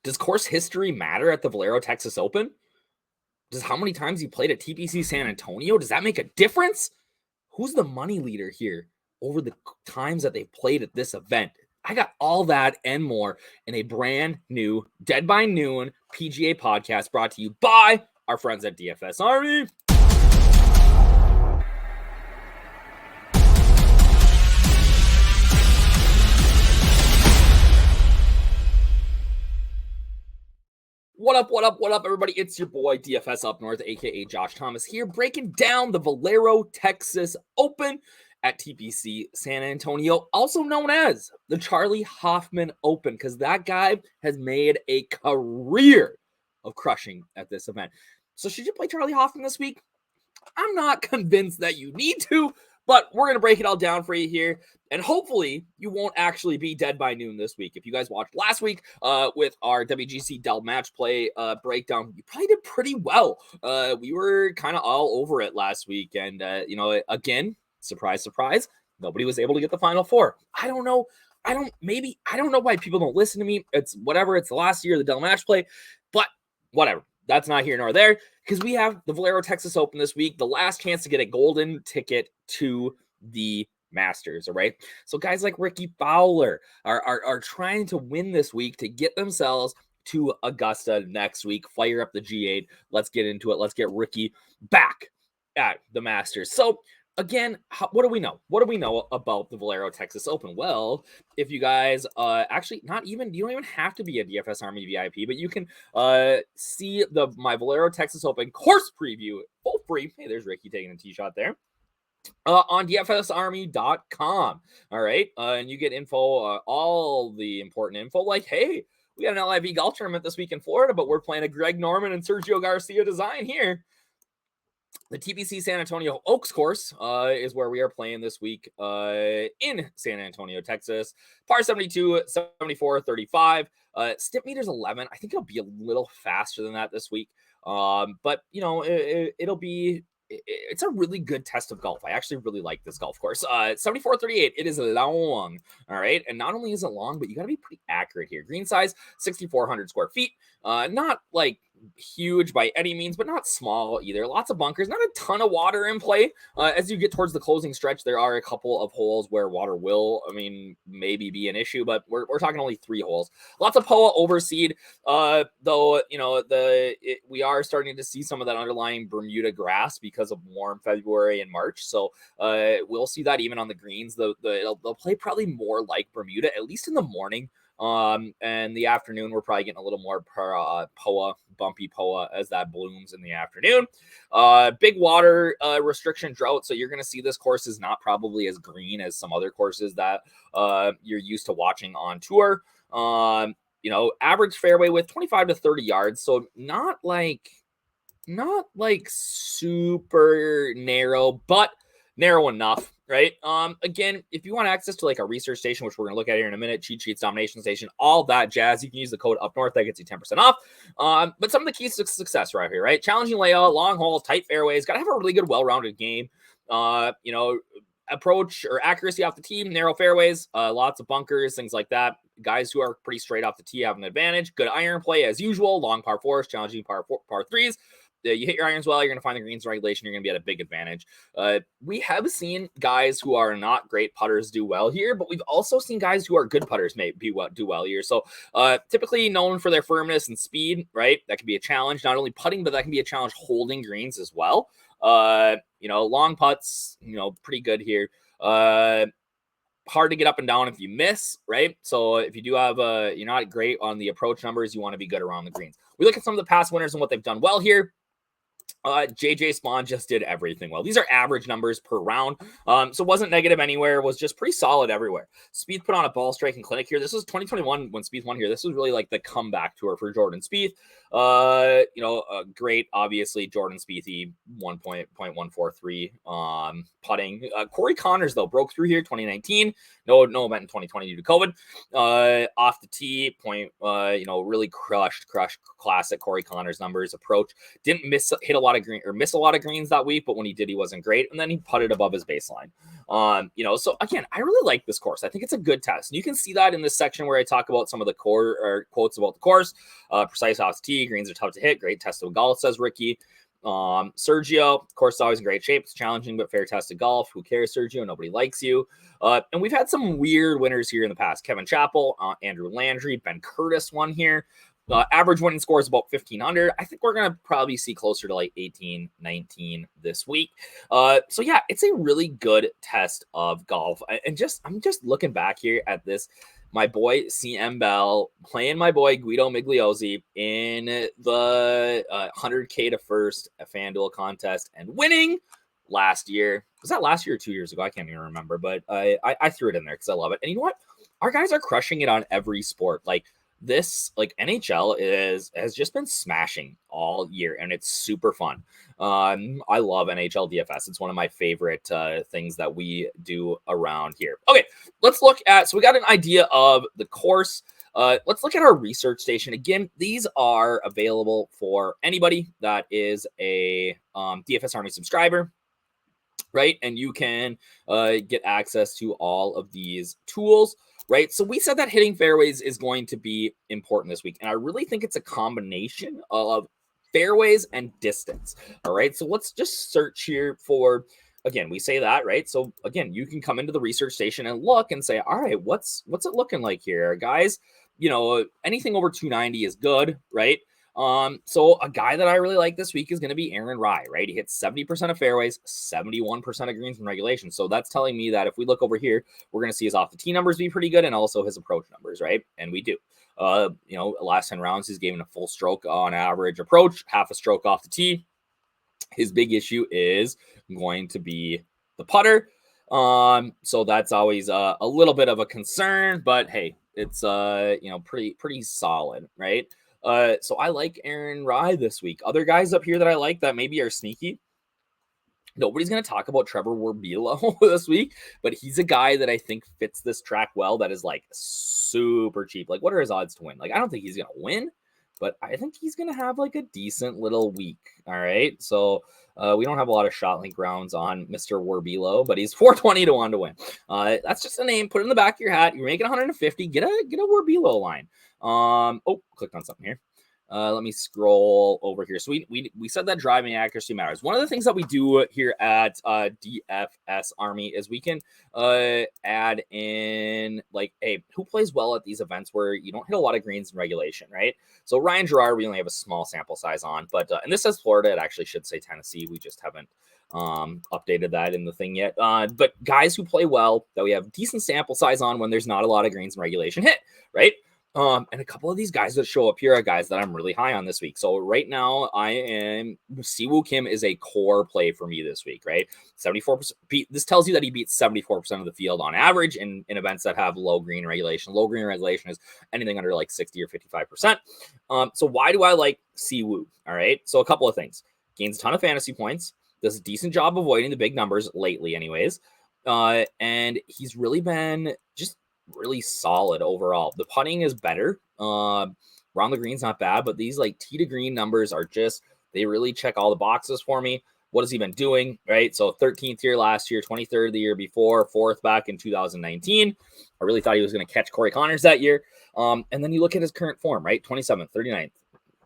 Does course history matter at the Valero Texas Open? Does how many times you played at TPC San Antonio, does that make a difference? Who's the money leader here over the times that they've played at this event? I got all that and more in a brand new Dead by Noon PGA podcast brought to you by our friends at DFS Army. What up, everybody? It's your boy, DFSUpNorth, aka Josh Thomas here, breaking down the Valero Texas Open at TPC San Antonio, also known as the Charlie Hoffman Open, because that guy has made a career of crushing at this event. So should you play Charlie Hoffman this week? I'm not convinced that you need to, but we're going to break it all down for you here. And hopefully you won't actually be dead by noon this week. If you guys watched last week with our WGC Dell match play breakdown, you probably did pretty well. We were kind of all over it last week. And, again, surprise, surprise, nobody was able to get the Final Four. I don't know. I don't know why people don't listen to me. It's whatever. It's the last year of the Dell match play, but whatever. That's not here nor there, because we have the Valero Texas Open this week, the last chance to get a golden ticket to the Masters, all right? So guys like Ricky Fowler are trying to win this week to get themselves to Augusta next week, fire up the G8. Let's get into it. Let's get Ricky back at the Masters. So again, what do we know? What do we know about the Valero Texas Open? Well, if you guys actually you don't even have to be a DFS Army VIP, but you can see my Valero Texas Open course preview full free. Hey, there's Ricky taking a tee shot there. On DFSArmy.com. All right. And you get info, all the important info, like, hey, we got an LIV golf tournament this week in Florida, but we're playing a Greg Norman and Sergio Garcia design here. The TPC San Antonio Oaks course is where we are playing this week in San Antonio, Texas. Par 72, 74, 35. Stip meters 11. I think it'll be a little faster than that this week. But, it's a really good test of golf. I actually really like this golf course. 74-38. It is long. All right. And not only is it long, but you got to be pretty accurate here. Green size, 6,400 square feet. Not like huge by any means, but not small either. Lots of bunkers, not a ton of water in play. As you get towards the closing stretch, there are a couple of holes where water will, maybe be an issue, but we're talking only 3 holes. Lots of POA overseed, though, we are starting to see some of that underlying Bermuda grass because of warm February and March. So we'll see that even on the greens. They'll play probably more like Bermuda, at least in the morning. And the afternoon, we're probably getting a little more POA, bumpy POA as that blooms in the afternoon. Big water restriction drought. So you're going to see this course is not probably as green as some other courses that you're used to watching on tour. Average fairway width 25 to 30 yards. So not like super narrow, but narrow enough, right? Again, if you want access to like a research station, which we're going to look at here in a minute, cheat sheets, domination station, all that jazz, you can use the code UpNorth. That gets you 10% off. But some of the keys to success right here, right? Challenging layout, long holes, tight fairways, got to have a really good, well-rounded game. Approach or accuracy off the tee, narrow fairways, lots of bunkers, things like that. Guys who are pretty straight off the tee have an advantage. Good iron play as usual, long par 4s, challenging par 3s. You hit your irons well, you're going to find the greens in regulation, you're going to be at a big advantage. We have seen guys who are not great putters do well here, but we've also seen guys who are good putters do well here. So typically known for their firmness and speed, right? That can be a challenge, not only putting, but that can be a challenge holding greens as well. Long putts, pretty good here. Hard to get up and down if you miss, right? So if you do have you're not great on the approach numbers, you want to be good around the greens. We look at some of the past winners and what they've done well here. JJ Spawn just did everything well. These are average numbers per round. So wasn't negative anywhere, was just pretty solid everywhere. Spieth put on a ball striking clinic here. This was 2021 when Spieth won here. This was really like the comeback tour for Jordan Spieth. Great, obviously, Jordan Spieth, 1.143 putting. Corey Connors, though, broke through here 2019. No event in 2020 due to COVID. Off the tee, really crushed classic Corey Connors numbers. Approach. Didn't hit a lot lot of green or miss a lot of greens that week, but when he did, he wasn't great. And then he putted above his baseline. So again, I really like this course. I think it's a good test. And you can see that in this section where I talk about some of the core or quotes about the course. Precise off the tee, greens are tough to hit. Great test of golf, says Ricky. Sergio, of course, always in great shape. It's challenging, but fair test of golf. Who cares, Sergio? Nobody likes you. And we've had some weird winners here in the past. Kevin Chappell, Andrew Landry, Ben Curtis won here. Average winning score is about 1,500. I think we're going to probably see closer to like 18, 19 this week. So yeah, it's a really good test of golf. I'm just looking back here at this. My boy CM Bell playing my boy Guido Migliozzi in the 100K to first FanDuel contest and winning last year. Was that last year or 2 years ago? I can't even remember, but I threw it in there because I love it. And you know what? Our guys are crushing it on every sport. Like this, like NHL has just been smashing all year, and it's super fun. I love NHL DFS. It's one of my favorite things that we do around here. Okay, let's look at, so we got an idea of the course. Let's look at our research station. Again, these are available for anybody that is a DFS Army subscriber, right? And you can get access to all of these tools, right? So we said that hitting fairways is going to be important this week. And I really think it's a combination of fairways and distance. All right. So let's just search here for, again, we say that, right? So again, you can come into the research station and look and say, all right, what's it looking like here, guys? You know, anything over 290 is good, right? So a guy that I really like this week is going to be Aaron Rai, right? He hits 70% of fairways, 71% of greens in regulation. So that's telling me that if we look over here, we're going to see his off the tee numbers be pretty good and also his approach numbers, right? And we do. Last 10 rounds, he's given a full stroke on average approach, half a stroke off the tee. His big issue is going to be the putter. So that's always a little bit of a concern, but hey, it's pretty solid, right? So I like Aaron Rai this week. Other guys up here that I like that maybe are sneaky. Nobody's going to talk about Trevor Worbilo this week, but he's a guy that I think fits this track well. That is like super cheap. Like, what are his odds to win? Like, I don't think he's going to win, but I think he's going to have like a decent little week. All right. So we don't have a lot of shot link rounds on Mr. Worbilo, but he's 420 to 1 to win. That's just a name. Put it in the back of your hat. You're making 150. Get a Worbilo line. Clicked on something here. Let me scroll over here. So we said that driving accuracy matters. One of the things that we do here at DFS Army is we can add in like, hey, who plays well at these events where you don't hit a lot of greens in regulation, right? So Ryan Gerard, we only have a small sample size on, but and this says Florida. It actually should say Tennessee. We just haven't updated that in the thing yet. But guys who play well that we have decent sample size on when there's not a lot of greens in regulation hit, right? And a couple of these guys that show up here are guys that I'm really high on this week. So right now Siwoo Kim is a core play for me this week, right? 74%. This tells you that he beats 74% of the field on average in events that have low green regulation. Low green regulation is anything under like 60 or 55%. So why do I like Siwoo? All right. So a couple of things. Gains a ton of fantasy points. Does a decent job avoiding the big numbers lately anyways. And he's really been just really solid overall. The putting is better. Around the green's not bad, but these like tee to green numbers are just, they really check all the boxes for me. What has he been doing, right? So 13th here last year, 23rd the year before, 4th back in 2019. I really thought he was going to catch Corey Connors that year. And then you look at his current form, right? 27th, 39th,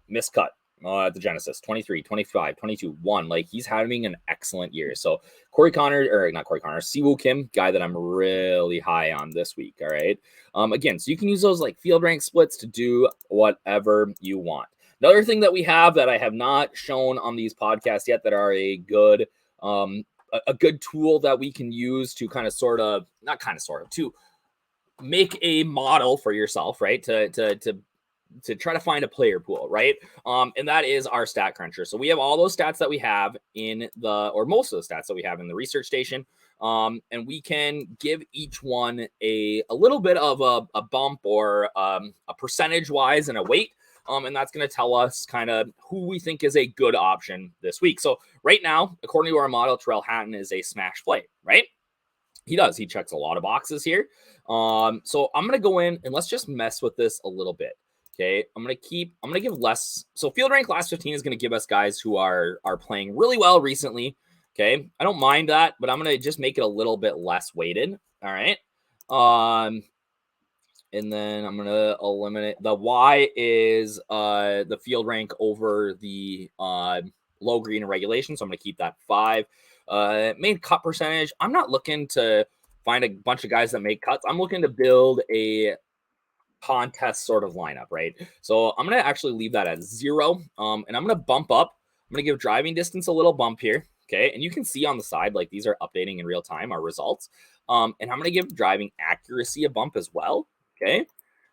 miscut. At the Genesis, 23, 25, 22, 1. Like, he's having an excellent year. So Siwoo Kim, guy that I'm really high on this week. All right. Again, so you can use those like field rank splits to do whatever you want. Another thing that we have that I have not shown on these podcasts yet that are a good tool that we can use to to make a model for yourself, right? To try to find a player pool, right? And that is our stat cruncher. So we have all those stats that we have most of the stats that we have in the research station. And we can give each one a little bit of a bump or a percentage wise and a weight. And that's going to tell us kind of who we think is a good option this week. So right now, according to our model, Terrell Hatton is a smash play, right? He does. He checks a lot of boxes here. So I'm going to go in and let's just mess with this a little bit. Okay, I'm gonna give less. So field rank last 15 is gonna give us guys who are playing really well recently. Okay, I don't mind that, but I'm gonna just make it a little bit less weighted. All right. And then I'm gonna eliminate the Y is the field rank over the low green in regulation. So I'm gonna keep that 5. Made cut percentage. I'm not looking to find a bunch of guys that make cuts. I'm looking to build a contest sort of lineup, right? So I'm gonna actually leave that at 0. And I'm gonna bump up. I'm gonna give driving distance a little bump here. Okay, and you can see on the side, like these are updating in real time, our results. And I'm gonna give driving accuracy a bump as well. Okay,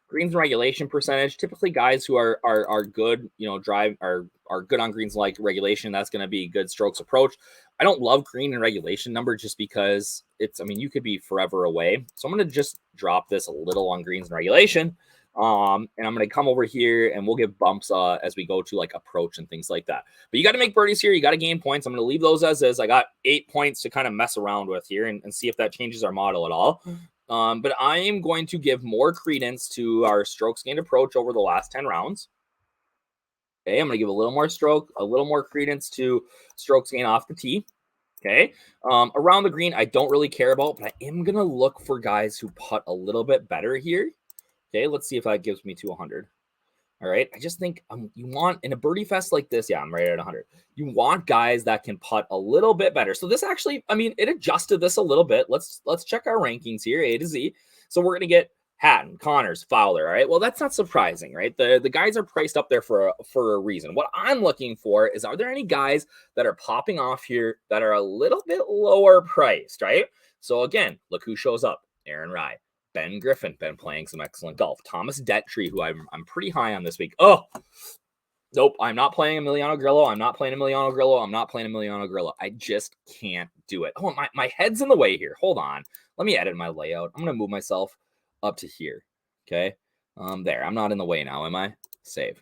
greens and regulation percentage. Typically, guys who are good, drive are good on greens like regulation. That's going to be good strokes approach. I don't love green and regulation number just because you could be forever away. So I'm going to just drop this a little on greens and regulation. And I'm going to come over here and we'll give bumps as we go to like approach and things like that. But you got to make birdies here. You got to gain points. I'm going to leave those as is. I got 8 points to kind of mess around with here and see if that changes our model at all. But I am going to give more credence to our strokes gained approach over the last 10 rounds. Okay, I'm going to give a little more credence to strokes gained off the tee. Okay, around the green, I don't really care about, but I am going to look for guys who putt a little bit better here. Okay, let's see if that gives me to 100. All right, I just think you want in a birdie fest like this. Yeah, I'm right at 100. You want guys that can putt a little bit better. So this actually, it adjusted this a little bit. Let's check our rankings here, A to Z. So we're gonna get Hatton, Connors, Fowler. All right, well that's not surprising, right? The guys are priced up there for a reason. What I'm looking for is, are there any guys that are popping off here that are a little bit lower priced, right? So again, look who shows up: Aaron Rye. Ben Griffin, been playing some excellent golf. Thomas Detry, who I'm pretty high on this week. Oh, nope, I'm not playing Emiliano Grillo. I'm not playing Emiliano Grillo. I'm not playing Emiliano Grillo. I just can't do it. Oh, my head's in the way here. Hold on. Let me edit my layout. I'm going to move myself up to here. Okay. There. I'm not in the way now, am I? Save.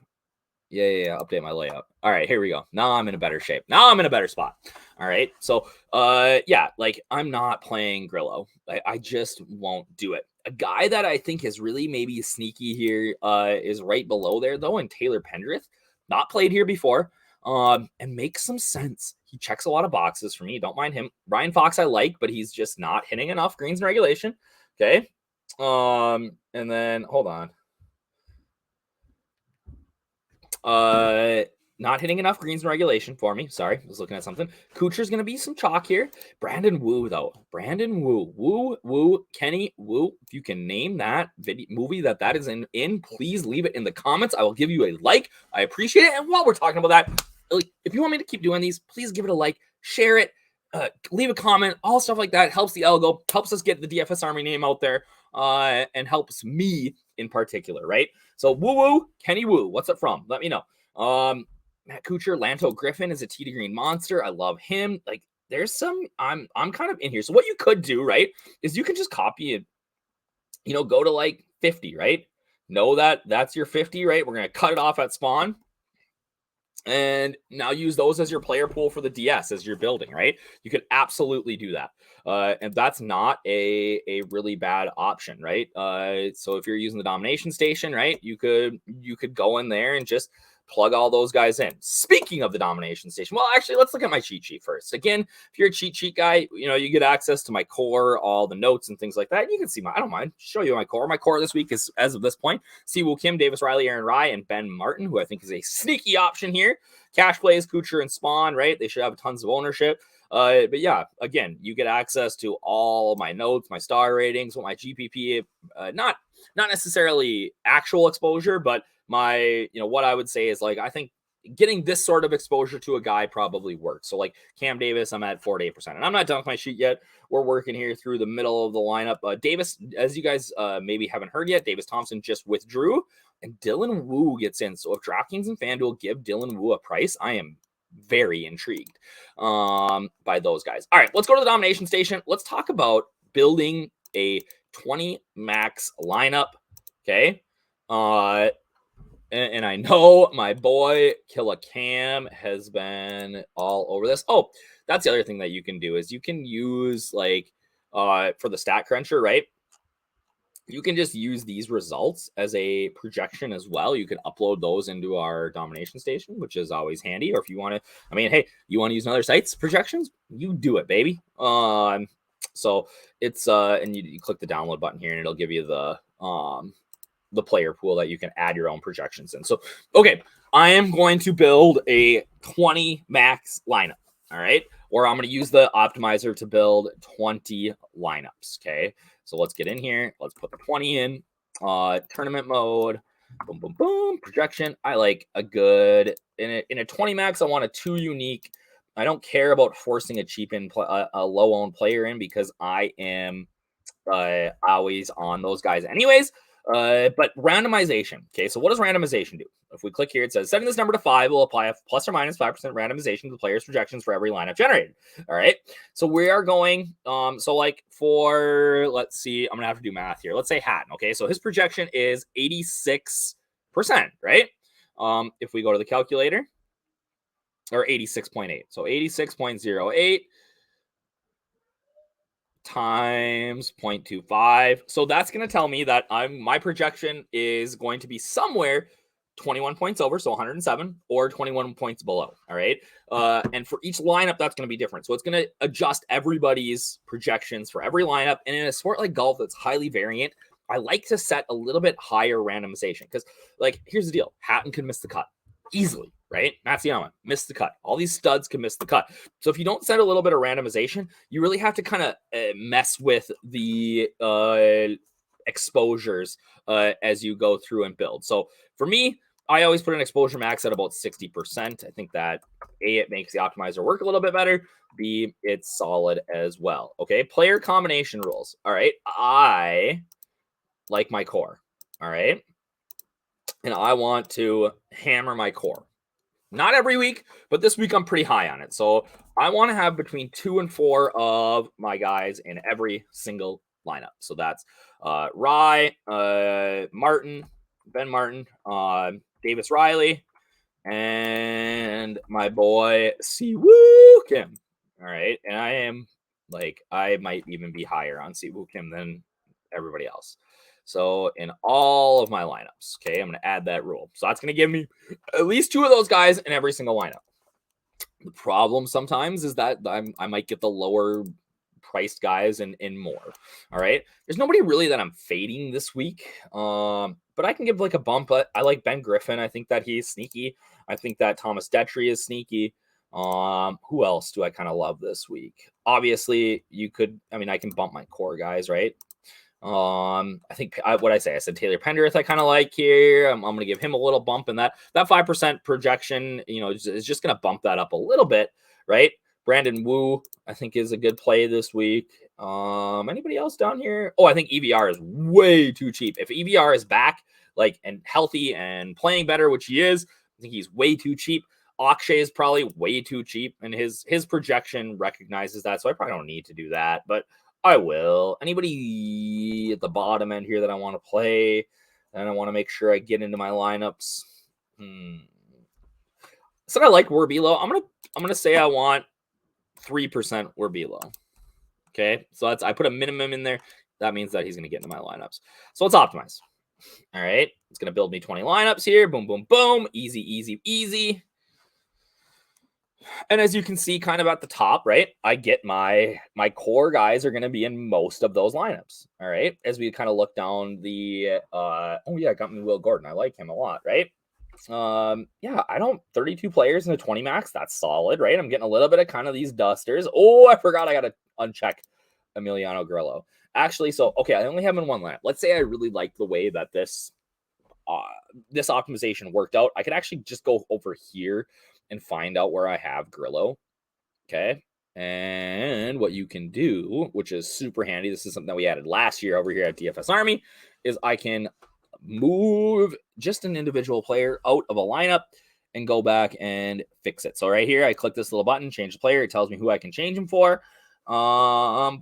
Yeah. Update my layout. All right, here we go. Now I'm in a better shape. Now I'm in a better spot. All right. So, yeah, like I'm not playing Grillo. I just won't do it. A guy that I think is really maybe sneaky here is right below there, though, and Taylor Pendrith. Not played here before, and makes some sense. He checks a lot of boxes for me. Don't mind him. Ryan Fox I like, but he's just not hitting enough greens in regulation. Okay. And then, hold on. Not hitting enough greens in regulation for me. Sorry, I was looking at something. Kuchar's going to be some chalk here. Brandon Wu, though. Brandon Wu. Woo. Kenny Wu. If you can name that movie that is in, please leave it in the comments. I will give you a like. I appreciate it. And while we're talking about that, if you want me to keep doing these, please give it a like. Share it. Leave a comment. All stuff like that helps the algo. Helps us get the DFS Army name out there. And helps me in particular, right? So Woo, Kenny Wu. What's it from? Let me know. Matt Kuchar, Lanto Griffin is a tee to green monster. I love him. Like there's some, I'm kind of in here. So what you could do, right, is you can just copy it, go to like 50, right? Know that's your 50, right? We're going to cut it off at spawn. And now use those as your player pool for the DS as you're building, right? You could absolutely do that. And that's not a really bad option, right? So if you're using the domination station, right, you could go in there and just plug all those guys in. Speaking of the domination station, well, actually, let's look at my cheat sheet first. Again, if you're a cheat sheet guy, you get access to my core, all the notes and things like that. You can see I don't mind, show you my core. My core this week is, as of this point, Siwoo Kim, Davis Riley, Aaron Rye, and Ben Martin, who I think is a sneaky option here. Cash plays, Kuchar, and Spawn, right? They should have tons of ownership. But yeah, again, you get access to all my notes, my star ratings, what my GPP, not necessarily actual exposure, but my, what I would say is like, I think getting this sort of exposure to a guy probably works. So like Cam Davis, I'm at 48%, and I'm not done with my sheet yet. We're working here through the middle of the lineup. Davis, as you guys maybe haven't heard yet, Davis Thompson just withdrew, and Dylan Wu gets in. So if Draftkings and Fanduel give Dylan Wu a price, I am very intrigued by those guys. All right, let's go to the domination station. Let's talk about building a 20 max lineup. Okay. And I know my boy Killa Cam has been all over this. Oh, that's the other thing that you can do is you can use like for the stat cruncher, right? you can just use these results as a projection as well. You can upload those into our domination station, which is always handy. Or if you want to, I mean, hey, you want to use another site's projections, you do it, baby. So it's and you click the download button here, and it'll give you the player pool that you can add your own projections in. So okay, I am going to build a 20 max lineup. All right, or I'm going to use the optimizer to build 20 lineups. Okay. So let's get in here. Let's put the 20 in. Tournament mode. Boom, boom, boom. Projection. I like a good in a 20 max. I want a 2 unique. I don't care about forcing a cheap in a low owned player in because I am always on those guys anyways. But randomization. Okay, so what does randomization do? If we click here, it says setting this number to 5 will apply a plus or minus 5% randomization to the player's projections for every lineup generated. All right. So we are going, so like for, let's see, I'm gonna have to do math here. Let's say Hatton. Okay, so his projection is 86%, right? If we go to the calculator, or 86.8. So 86.08 times 0.25. So that's going to tell me that my projection is going to be somewhere 21 points over, so 107, or 21 points below. All right. And for each lineup, that's going to be different. So it's going to adjust everybody's projections for every lineup. And in a sport like golf that's highly variant, I like to set a little bit higher randomization because, like, here's the deal. Hatton can miss the cut easily, right? Matsuyama missed the cut. All these studs can miss the cut. So if you don't set a little bit of randomization, you really have to kind of mess with the exposures as you go through and build. So for me, I always put an exposure max at about 60%. I think that A, it makes the optimizer work a little bit better. B, it's solid as well. Okay, player combination rules. All right, I like my core. All right, and I want to hammer my core. Not every week, but this week I'm pretty high on it. So I want to have between 2 and 4 of my guys in every single lineup. So that's Rye, Martin, Ben Martin, Davis Riley, and my boy Siwoo Kim. All right. And I am I might even be higher on Siwoo Kim than everybody else. So in all of my lineups, okay, I'm going to add that rule. So that's going to give me at least 2 of those guys in every single lineup. The problem sometimes is that I might get the lower priced guys and more. All right. There's nobody really that I'm fading this week. But I can give like a bump. I like Ben Griffin. I think that he's sneaky. I think that Thomas Detry is sneaky. Who else do I kind of love this week? Obviously, I can bump my core guys, right? I think I said Taylor Penderith I kind of like here. I'm going to give him a little bump, and that 5% projection, is just going to bump that up a little bit, right? Brandon Wu, I think, is a good play this week. Anybody else down here? Oh, I think EVR is way too cheap. If EVR is back, and healthy and playing better, which he is, I think he's way too cheap. Akshay is probably way too cheap, and his projection recognizes that, so I probably don't need to do that, but I will. Anybody at the bottom end here that I want to play, and I want to make sure I get into my lineups. So I like Werbilo. I'm gonna say I want 3% Werbilo. Okay, so I put a minimum in there. That means that he's gonna get into my lineups. So let's optimize. All right, it's gonna build me 20 lineups here. Boom, boom, boom. Easy, easy, easy. And as you can see kind of at the top, right, I get my core guys are going to be in most of those lineups. All right. As we kind of look down the, I got me Will Gordon. I like him a lot, right? 32 players in a 20 max. That's solid, right? I'm getting a little bit of kind of these dusters. Oh, I forgot I got to uncheck Emiliano Grillo. Actually, I only have him in one lineup. Let's say I really like the way that this optimization worked out. I could actually just go over here and find out where I have Grillo. Okay. And what you can do, which is super handy, this is something that we added last year over here at DFS Army, is I can move just an individual player out of a lineup and go back and fix it. So right here, I click this little button, change the player. It tells me who I can change him for. I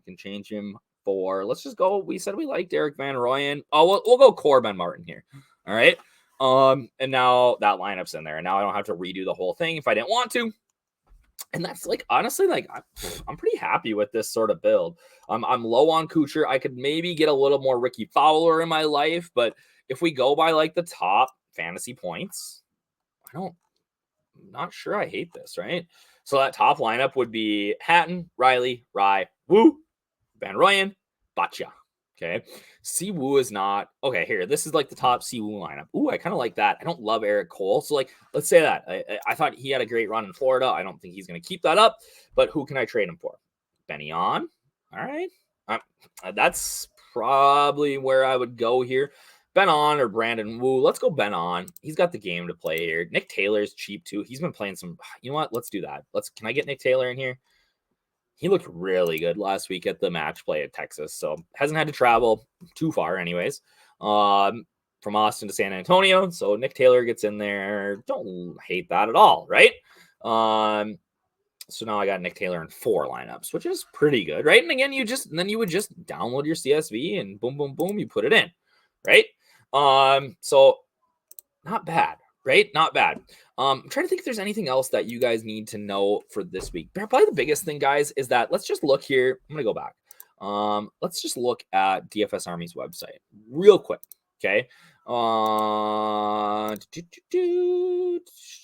can change him for, let's just go. We said we liked Derek Van Rooyen. Oh, we'll go Corbin Martin here. All right. And now that lineup's in there, and now I don't have to redo the whole thing if I didn't want to. And that's like, honestly, like I'm pretty happy with this sort of build. I'm low on Kuchar. I could maybe get a little more Ricky Fowler in my life, but if we go by like the top fantasy points, I'm not sure I hate this, right? So that top lineup would be Hatton, Riley, Rye, Woo, Van Royen, Batcha. Okay. Siwoo is not okay. Here, this is like the top Siwoo lineup. Ooh, I kind of like that. I don't love Eric Cole. So, like, let's say that. I thought he had a great run in Florida. I don't think he's going to keep that up, but who can I trade him for? Benny On. All right. That's probably where I would go here. Ben On or Brandon Wu. Let's go Ben On. He's got the game to play here. Nick Taylor's cheap too. He's been playing some. You know what? Let's do that. Can I get Nick Taylor in here? He looked really good last week at the match play at Texas. So hasn't had to travel too far anyways. From Austin to San Antonio. So Nick Taylor gets in there. Don't hate that at all, right? So now I got Nick Taylor in 4 lineups, which is pretty good, right? And again, then you would just download your CSV and boom, boom, boom, you put it in, right? So not bad. Right? Not bad. I'm trying to think if there's anything else that you guys need to know for this week. Probably the biggest thing, guys, is that let's just look here. I'm going to go back. Let's just look at DFS Army's website real quick. Okay.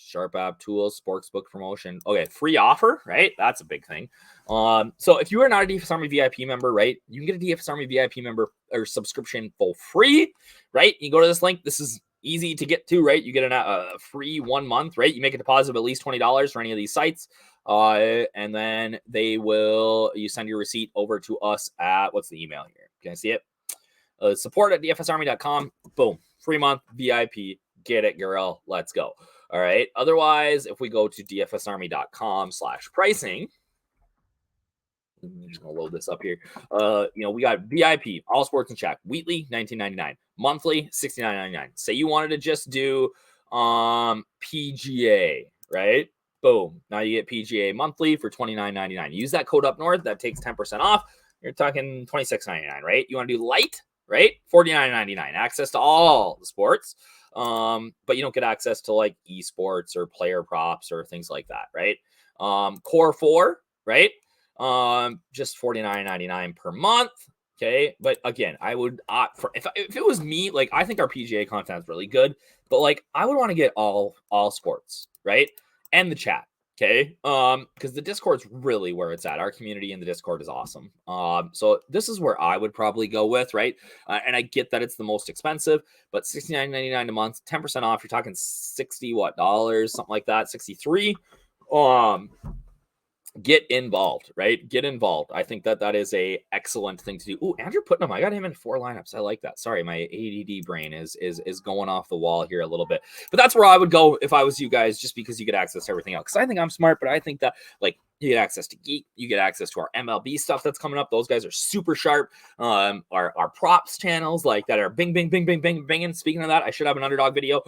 Sharp app tools, sportsbook promotion. Okay. Free offer, right? That's a big thing. So if you are not a DFS Army VIP member, right, you can get a DFS Army VIP member or subscription for free, right? You go to this link. This is easy to get to, right? You get a free 1 month, right? You make a deposit of at least $20 for any of these sites. And then you send your receipt over to us at, what's the email here? Can I see it? Support@dfsarmy.com. Boom. Free month, VIP. Get it, girl. Let's go. All right. Otherwise, if we go to dfsarmy.com/pricing, I'm just gonna load this up here. We got VIP, all sports and chat, weekly, $19.99, monthly, $69.99. Say you wanted to just do PGA, right? Boom. Now you get PGA monthly for $29.99. Use that code UpNorth. That takes 10% off. You're talking $26.99, right? You want to do light, right? $49.99. Access to all the sports. But you don't get access to like esports or player props or things like that, right? Core 4, right? Just $49.99 per month. Okay. But again, I would opt for if it was me, like I think our PGA content is really good, but like I would want to get all sports, right? And the chat. Okay. Because the Discord's really where it's at. Our community in the Discord is awesome. So this is where I would probably go with, right? And I get that it's the most expensive, but $69.99 a month, 10% off. You're talking $60 something like that, 63. Get involved, right? Get involved. I think that is a excellent thing to do. Oh, Andrew Putnam, I got him in 4 lineups. I like that. Sorry, my ADD brain is going off the wall here a little bit. But that's where I would go if I was you guys, just because you get access to everything else. Because I think I'm smart, but I think that like you get access to Geek, you get access to our MLB stuff that's coming up. Those guys are super sharp. Our props channels like that are bing, bing, bing, bing, bing, binging. Speaking of that, I should have an Underdog video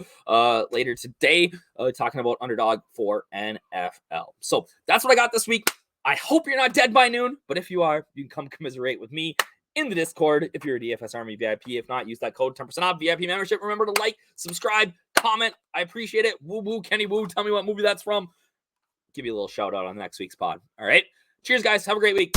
later today talking about Underdog for NFL. So that's what I got this week. I hope you're not dead by noon, but if you are, you can come commiserate with me in the Discord if you're a DFS Army VIP. If not, use that code 10% off VIP membership. Remember to like, subscribe, comment. I appreciate it. Woo woo, Kenny Woo. Tell me what movie that's from. Give you a little shout out on next week's pod. All right. Cheers, guys. Have a great week.